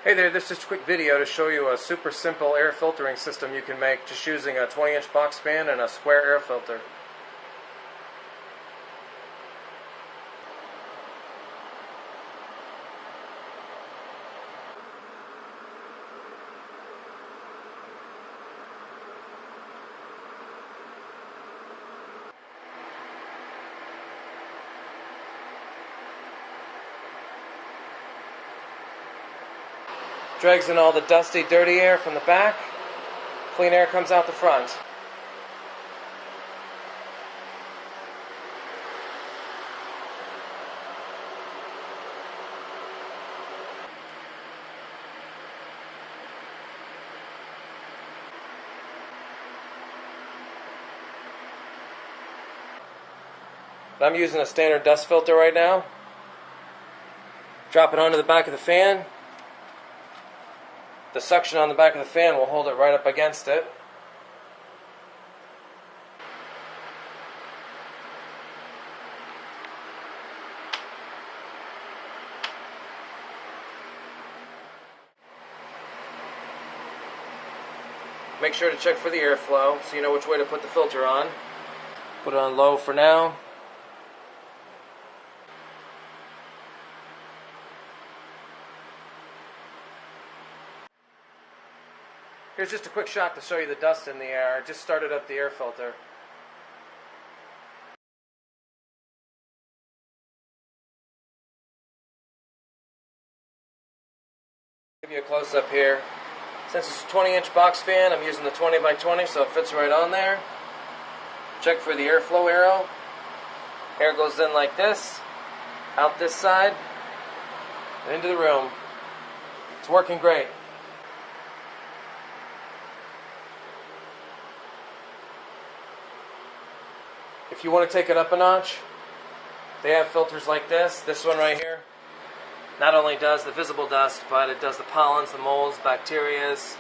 Hey there, this is just a quick video to show you a super simple air filtering system you can make just using a 20-inch box fan and a square air filter. Drags in all the dusty, dirty air from the back. Clean air comes out the front. I'm using a standard dust filter right now. Drop it onto the back of the fan. The suction on the back of the fan will hold it right up against it. Make sure to check for the airflow so you know which way to put the filter on. Put it on low for now. Here's just a quick shot to show you the dust in the air. I just started up the air filter. Give you a close-up here. Since it's a 20-inch box fan, I'm using the 20 by 20 so it fits right on there. Check for the airflow arrow. Air goes in like this, out this side, and into the room. It's working great. If you want to take it up a notch, they have filters like this. This one right here not only does the visible dust, but it does the pollens, the molds, bacterias,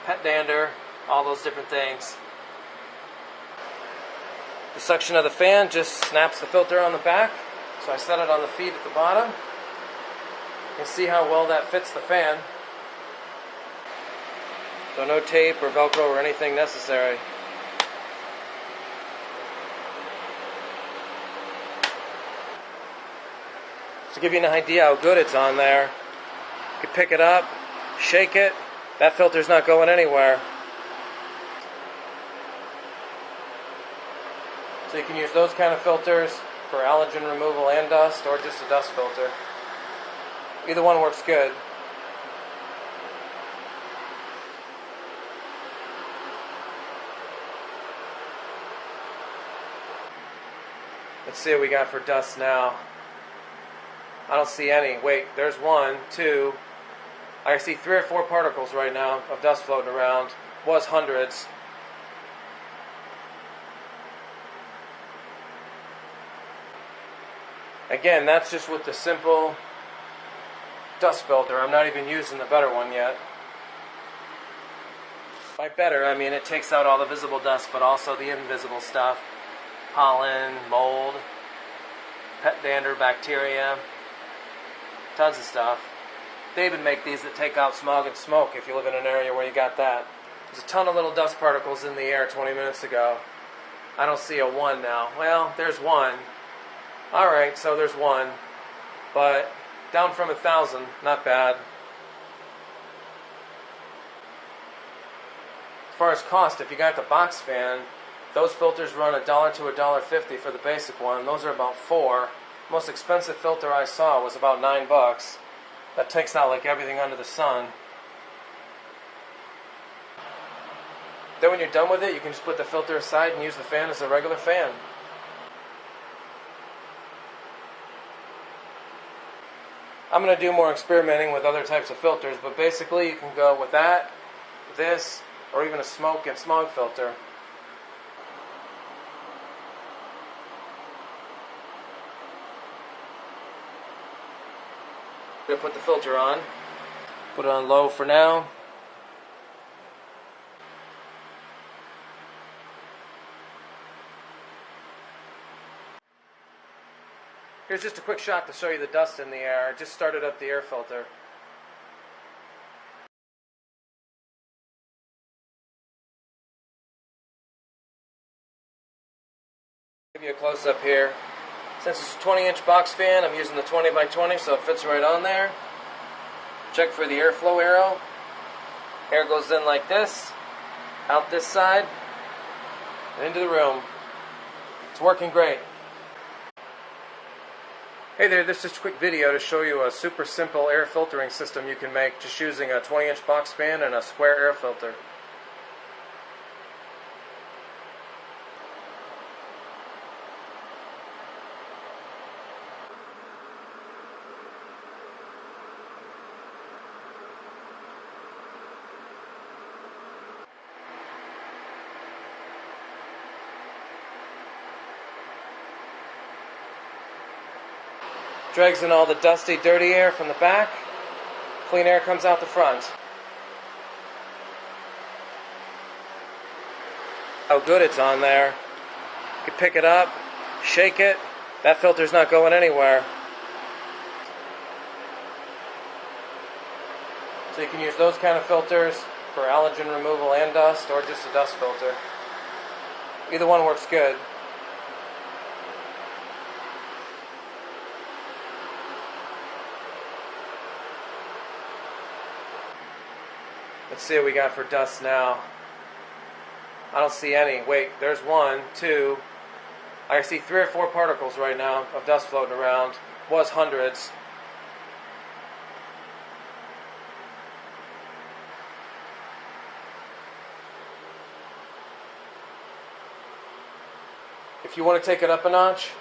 pet dander, all those different things. The suction of the fan just snaps the filter on the back, so I set it on the feet at the bottom. You can see how well that fits the fan. So no tape or Velcro or anything necessary. To give you an idea how good it's on there, you can pick it up, shake it, that filter's not going anywhere. So you can use those kind of filters for allergen removal and dust, or just a dust filter. Either one works good. Let's see what we got for dust now. I don't see any. Wait, there's one, two. I see 3 or 4 particles right now of dust floating around. Was hundreds. Again, that's just with the simple dust filter. I'm not even using the better one yet. By better, I mean it takes out all the visible dust, but also the invisible stuff. Pollen, mold, pet dander, bacteria. Tons of stuff. They even make these that take out smog and smoke if you live in an area where you got that. There's a ton of little dust particles in the air 20 minutes ago. I don't see a 1 now. Well, there's 1. Alright, so there's 1. But down from 1,000, not bad. As far as cost, if you got the box fan, those filters run $1 to $1.50 for the basic one. Those are about $4. Most expensive filter I saw was about $9. That takes out like everything under the sun. Then when you're done with it, you can just put the filter aside and use the fan as a regular fan. I'm going to do more experimenting with other types of filters, but basically you can go with that, this, or even a smoke and smog filter. I'm going to put the filter on. Put it on low for now. Here's just a quick shot to show you the dust in the air. I just started up the air filter. Give you a close-up here. Since it's a 20-inch box fan, I'm using the 20 by 20 so it fits right on there. Check for the airflow arrow. Air goes in like this, out this side, and into the room. It's working great. Hey there, this is just a quick video to show you a super simple air filtering system you can make just using a 20-inch box fan and a square air filter. Drags in all the dusty, dirty air from the back. Clean air comes out the front. How good it's on there. You can pick it up, shake it. That filter's not going anywhere. So you can use those kind of filters for allergen removal and dust, or just a dust filter. Either one works good. Let's see what we got for dust now. I don't see any. Wait, there's one, two. I see 3 or 4 particles right now of dust floating around. Was hundreds. If you want to take it up a notch,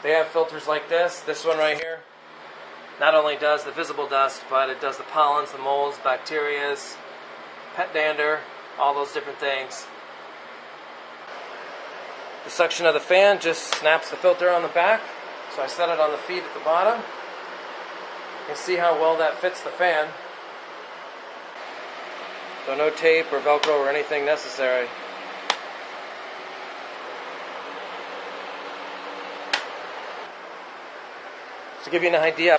they have filters like this. This one right here not only does the visible dust, but it does the pollens, the molds, bacterias, pet dander, all those different things. The suction of the fan just snaps the filter on the back, so I set it on the feet at the bottom. You can see how well that fits the fan. So no tape or Velcro or anything necessary. To give you an idea,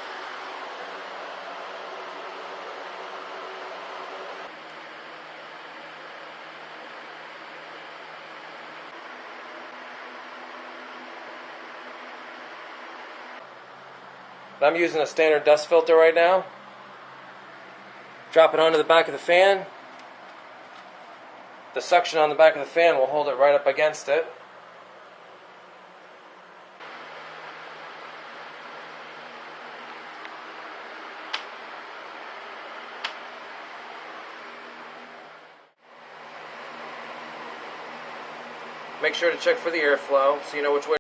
I'm using a standard dust filter right now. Drop it onto the back of the fan. The suction on the back of the fan will hold it right up against it. Make sure to check for the airflow so you know which way